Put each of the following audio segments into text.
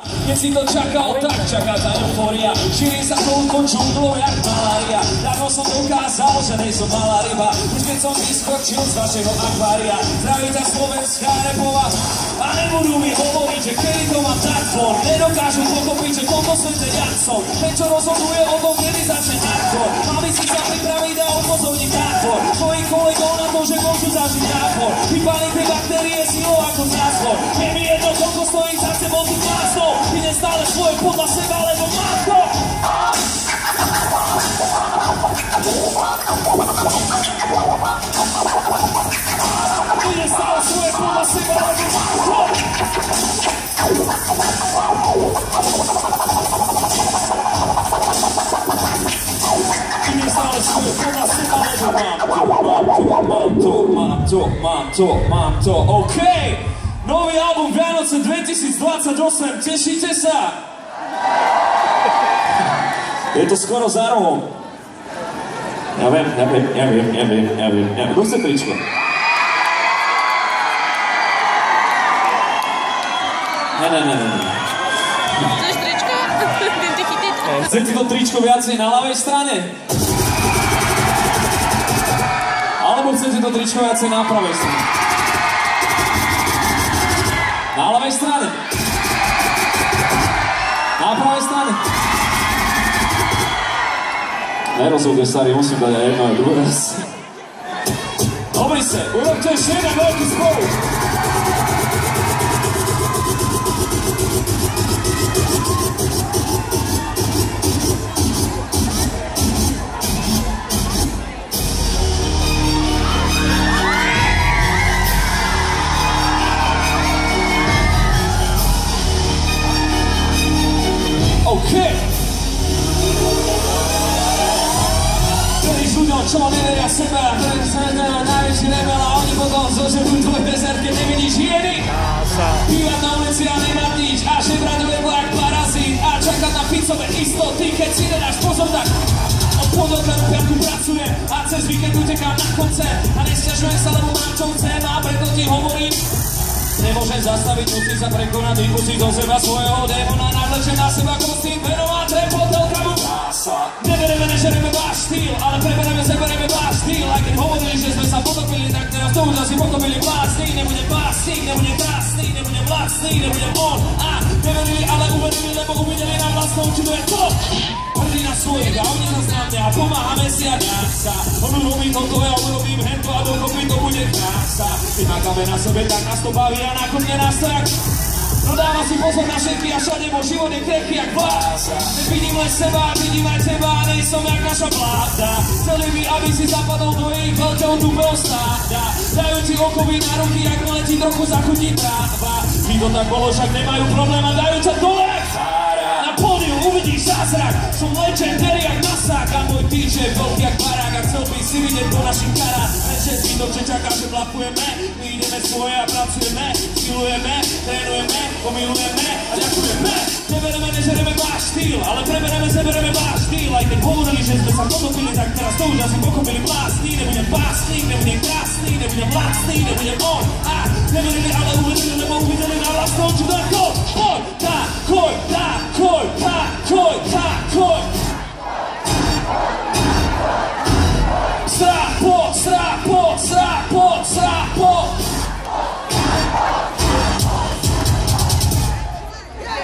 Keď si to čakal, tak čaká tá eufória. Šíri sa touto džunglou jak malária. Dávno som dokázal, že nejsom malá ryba. Už keď som vyskočil z vašeho akvária. Zdraví ťa slovenská repová. A nebudú mi hovoriť, že kedy to mám tak for. Nedokážu pochopiť, že v tomto svete ja som. Ten, čo rozhoduje o tom, kedy začne hardcore. Mal by si sa pripraviť a upozorniť nápor. Tvojich kolegov na to, že môžu zažiť nápor. Vypáli tie baktérie silou ako zázvor. Je mi jedno, koľko stojí za sebou tých plásnov. Ide stále svoje podľa seba, lebo mám to. Ide stále svoje podľa seba, lebo mám to. Ide stále svoje podľa seba, lebo mám to. OK. Nový album Vianoce 2028, tešíte sa? Je to skoro za rohom. Ja viem. Kto chce tričko? Ne. Chceš tričko? Viem ti chytiť. Chcete to tričko viacej na ľavej strane? Alebo chcete to tričko viacej na pravej strane? Na ľavej strane. Na pravej strane. Nerozhodne, starý, musím dať aj jedno aj druhé. Dobrý se, urobte ešte jeden veľký spolu. Čo neveria seba, ktorý sa nedáva najväčší rebel a oni potom zožerú tvoj dezert, keď nevidíš hieny. Bývať na ulici a nemať nič a žebrať do nebo jak parazít a čakať na pizzové istoty, keď si nedáš pozor, tak od pondelka do piatku pracujem a cez víkend utekám na koncert a nesťažujem sa, lebo mám čo chcem a preto ti hovorím. Nemôžem zastaviť, musím sa prekonať, vypustiť do seba svojho démona, navlečem na seba kostým, venovať trepotelka mu. Nebereme, nežereme váš štýl, ale prebereme, zebereme váš štýl. Aj keď hovorili, že sme sa potopili, tak teraz to už asi potopili vlastný. Nebudem básnik, nebudem krásny, nebudem vlastný, nebudem on. A neverili, ale uverili, lebo uvideli na vlastnou, či to je to. Hrdí na svojich a oni zase na mňa, pomáhame si a dám sa. On urobí toto, ja urobím hento a dokopy to bude krása. Vymákame na sebe, tak nás to baví a nakoniec nás to jak... No dáva si pozor na všetky a všade môj život je krehký jak vlása. Nevidím len seba, vidím aj teba a nejsom jak naša vláda. Chceli by, aby si zapadol do ich veľkého tupého stáda. Dajú ti okovy na ruky, jak male ti trochu zachutí tráva. Vy to tak bolo, však nemajú problém a dajú ťa dole jak zára. Na pódiu uvidíš zázrak, som legendary jak masák. A môj DJ veľký jak barák a chcel by si vidieť po našich karách. Lenže si to, že čaká, že blafujeme. My ideme svoje a pracujeme, skillujeme, trénujeme, pomilujeme a ďakujeme. Nebereme, nežereme váš štýl, ale prebereme, zebereme váš štýl. Aj keď hovorili, že sme sa potopili, tak teraz to už asi pochopili vlastný. Nebudem básnik, nebudem krásny, nebudem vlastný, nebudem on. A neverili, ale uvedeli, lebo uvideli na vlastnou, čo to je to. Koj. Srápo.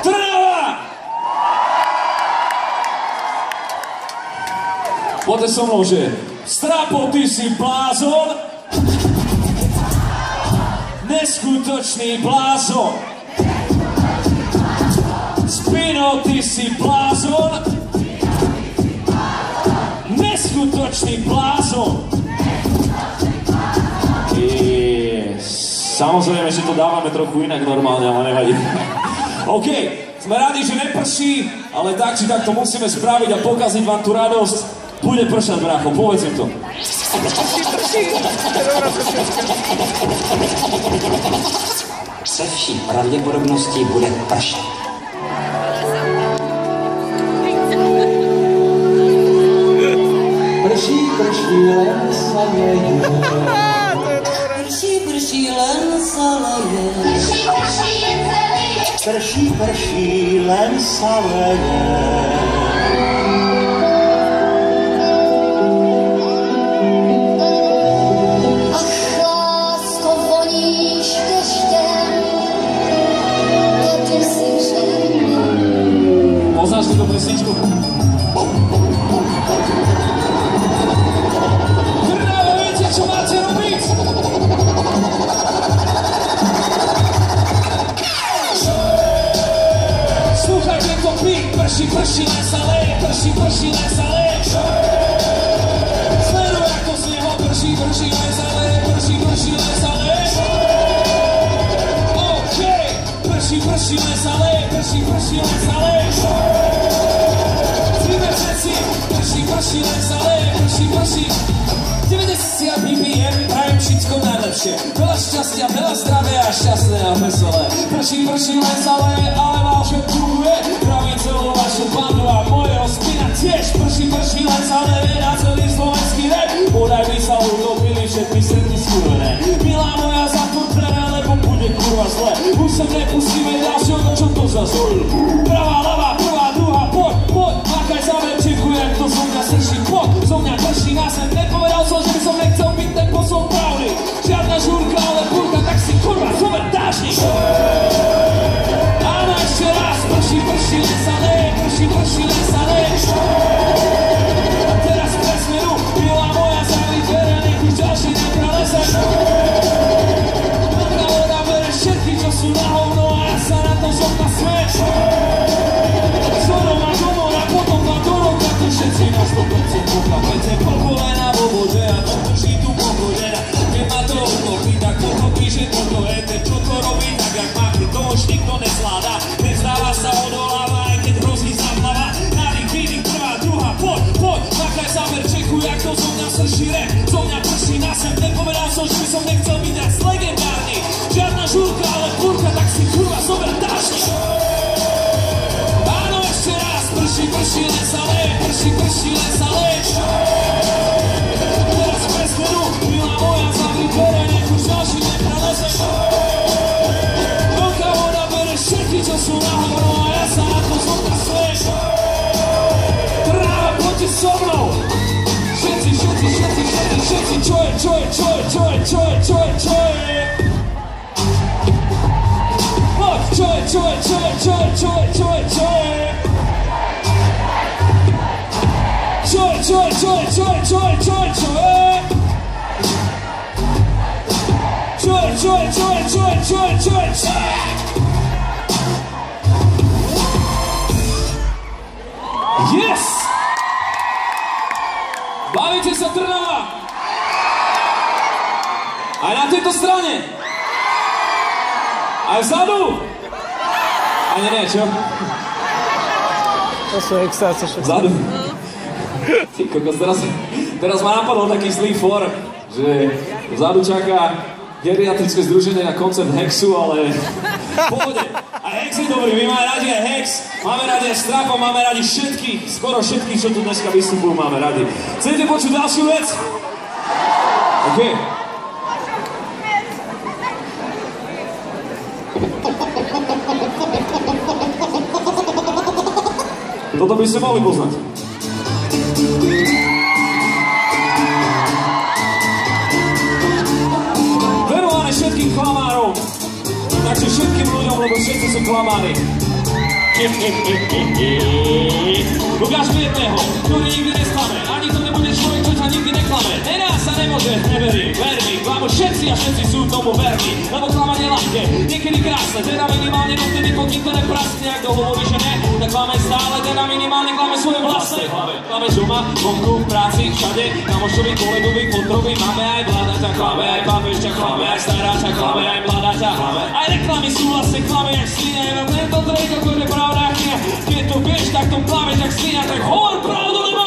Trnava! Poďte so mnou, že Srápo, ty si blázon, neskutočný blázon. Spino, ty si blázon, neskutočný blázon. Samozrejme, že to dávame trochu inak normálne, ale nevadí. OK, sme rádi, že neprší, ale tak či tak to musíme spraviť a pokaziť vám tú radosť. Bude pršať, brácho, povedz im to. Se vší pravděpodobností bude pršet. Prší, len sa leje. Prší, len sa leje. Prší, prší, len sa leje. Ach, lásko, voníš deštěm, keď si žen. Poznáš túto pesničku? Trnave, viete, čo máte robiť? Slúchaj tento pík, prší, prší, len sa leje, prší, prší, len sa leje. Sleduj, ako z neho prší, prší, len sa leje, prší, prší, len sa leje. OK, prší, prší, len sa leje, prší, prší, len sa leje. Zrime všetci, prší, prší, len sa leje, prší, prší. 90 BPM, prajem všetko najlepšie. Veľa šťastia, veľa zdravia a šťastné a veselé. Prší, prší, len sa leje, ale vášem funguje. Pravím celú vašu bandu a mojeho spina tiež. Prší, prší, len sa leje na celý slovenský rap. Podaj by sa utopili všetky srdci skúrené. Milá moja, zatvor dvere, lebo bude kurva zle. Už sa nepustíme ďalšieho, no čo to za zol. Pravá, ľavá, prvá, druhá, poď, poď. Makaj za večerku, jak to zo mňa srší, poď. Zo mňa prší na sem, nepovedal som, že by som nechcel byť ten posol pravdy. Žiadna žúrka, ale burka, tak si kurva zober dážnik. Áno, ešte raz, prší, prší, len sa leje, prší, prší, len sa leje. A teraz pre smeru, milá moja, zavri dvere, nech už ďalší nepreleze. Veľká voda bere všetky, čo sú na hovno a ja sa na to zokna smeč. Zorom a domov a potom na dorok, to všetci na 100% pochapete. Po kolena vo vode a to drží tu pohodená. Keď ma to uchopí, tak pochopí, že toto je ten, čo to robí, tak jak má, keď to už nikto nezvláda. Nezdáva sa, odoláva, aj keď hrozí záplava. Nádyk, výdyk, prvá, druhá, poď, poď. Makaj záver čeku, jak to zo mňa srší rap. Zo mňa prší na sem, nepovedal som, že by som nechcel byť viac legendárny. Žiadna žúrka, ale fúrka, tak si kurva zober dážnik. Áno, ešte raz, prší, prší, len sa leje, prší, prší, len sa leje. Teraz pre smeru, milá moja, zavri dvere, nech už ďalší nepreleze. Veľká voda bere všetky, čo sú na hovno a ja sa na to zokna smeč. Trnava, poďte so mnou. Všetci, všetci, všetci, všetci, všetci, čo je, čo je, čo je, čo je, čo je, čo je, čo je. Poď, čo je, čo je, čo je, čo je, čo je, čo je, čo je. Čo je, čo je, čo je, čo je, čo je, čo je, čo je. Čo je, čo je, čo je, čo je, čo je, čo je, čo je. Yes! Bavíte sa, Trnava? Aj na tejto strane? Aj vzadu? Ani nie, čo? To sú extáce všetko. Vzadu? Ty kokos, teraz ma napadol taký zlý for, že vzadu čaká geriatrické združenie na koncert Hexu, ale v pohode. A Hex je dobrý, my máme radi aj Hex, máme radi aj Strafa, máme radi všetkých, skoro všetkých, čo tu dneska vystupujú, máme radi. Chcete počuť ďalšiu vec? OK. Toto by ste mohli poznať. Venované všetkým klamárom. Takže všetkým ľuďom, lebo všetci sú klamári. Ukáž mi jedného, ktorý nikdy nesklame. Ani to nebude človek, čo ťa nikdy neklame. Nedá sa, nemôže, neverím, ver mi. Klamo všetci a všetci sú tomu verní. Lebo klamať je ľahké, niekedy krásne. Teda minimálne dovtedy, pokým to neprasne. Ak to hovorí, že ne, tak klame stále. Teda minimálne klame svoje vlastné hlave. Klame doma, vonku, v práci, všade. Kamošovi, kolegovi, fotrovi. Máme aj vládaťa, klame aj babešťa, klame aj staráča, klame aj mladáťa. Aj reklamy sú vlastne klame, jak svíňa. Len to trejko, ktoré pravda. Keď to vieš, tak to plaveš jak svíňa. Tak hovor pravdu, lebo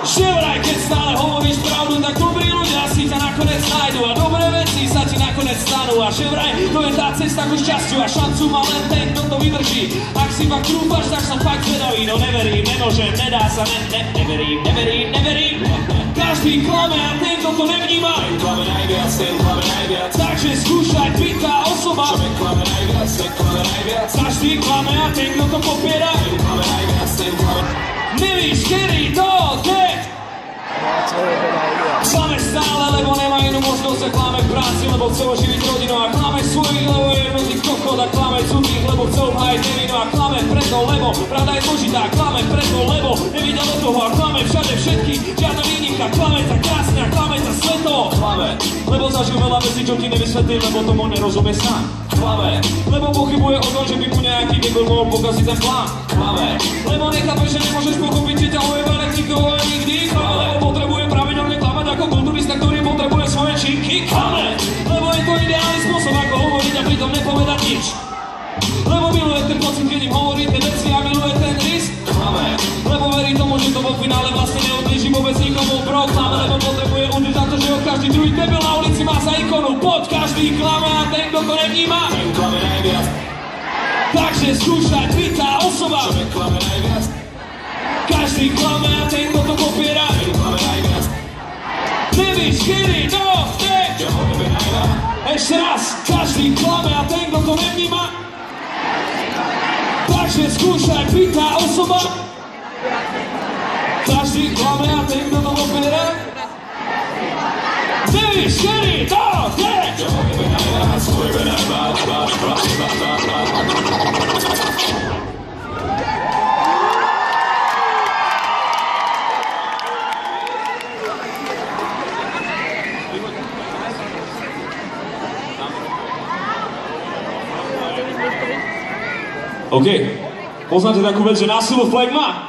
že vraj, keď stále hovoríš pravdu, tak dobrí ľudia si ťa nakoniec nájdu a dobré veci sa ti nakoniec stanú. slávu a že vraj to je tá cesta ku šťastiu a šancu má len ten, kto to vydrží. Ak si fakt trúfaš, tak som fakt zvedavý, no neverím, nemôžem, nedá sa, neverím. Každý klame a ten, kto to nevníma, ten klame najviac, takže skúšaj byť tá osoba, čo klame najviac, každý klame a ten, kto to popiera, ten klame najviac, nevíš, kedy to deť. Klame stále, lebo nemá inú možnosť a klame v práci, lebo chce oživiť rodinu a klame svojich, lebo je hrozný kokot a klame cudzích, lebo chce obhájiť nevinu a klame preto, lebo pravda je zložitá, klame preto, lebo nevidia do toho a klame všade všetky, žiadna výnimka, klame tak krásne a klame za sveto. Klame, lebo zažil veľa vecí, čo ti nevysvetlím, lebo tomu nerozumie sám. Klame, lebo pochybuje o tom, že by mu nejaký dekor mohol pokaziť ten plán. Klame, lebo nechápe, že nemôžeš pochopiť, že ťa ojebane nikoho nikdy. Klame, lebo potrebuje pravidelne klamať ako kulturista, ktorý potrebuje svoje činky. Klame, lebo je to ideálny spôsob, ako hovoriť a pritom nepovedať nič. Lebo miluje ten pocit, keď im hovorí tie veci a miluje ten rys. Klame, lebo verí tomu, že to vo finále vlastne neodlíži vôbec nikomu. Bro, klame, lebo potrebuje udržať to, že ho každý druhý debil na ulici má za ikonu. Poď, každý klame a ten, kto to nevníma, ten klame najviac. Takže skúšať byť tá osoba, čo klame najviac. Každý klame a ten, kto to popiera, ten klame najviac. Nevíš, kedy to deť. Ešte raz, každý klame a ten, kto to nevníma, takže skúšaj byť tá osoba. Každý klame a ten, kto to popiera, nevíš, kedy to deť. OK, poznáte takú vec, že na silu flegma?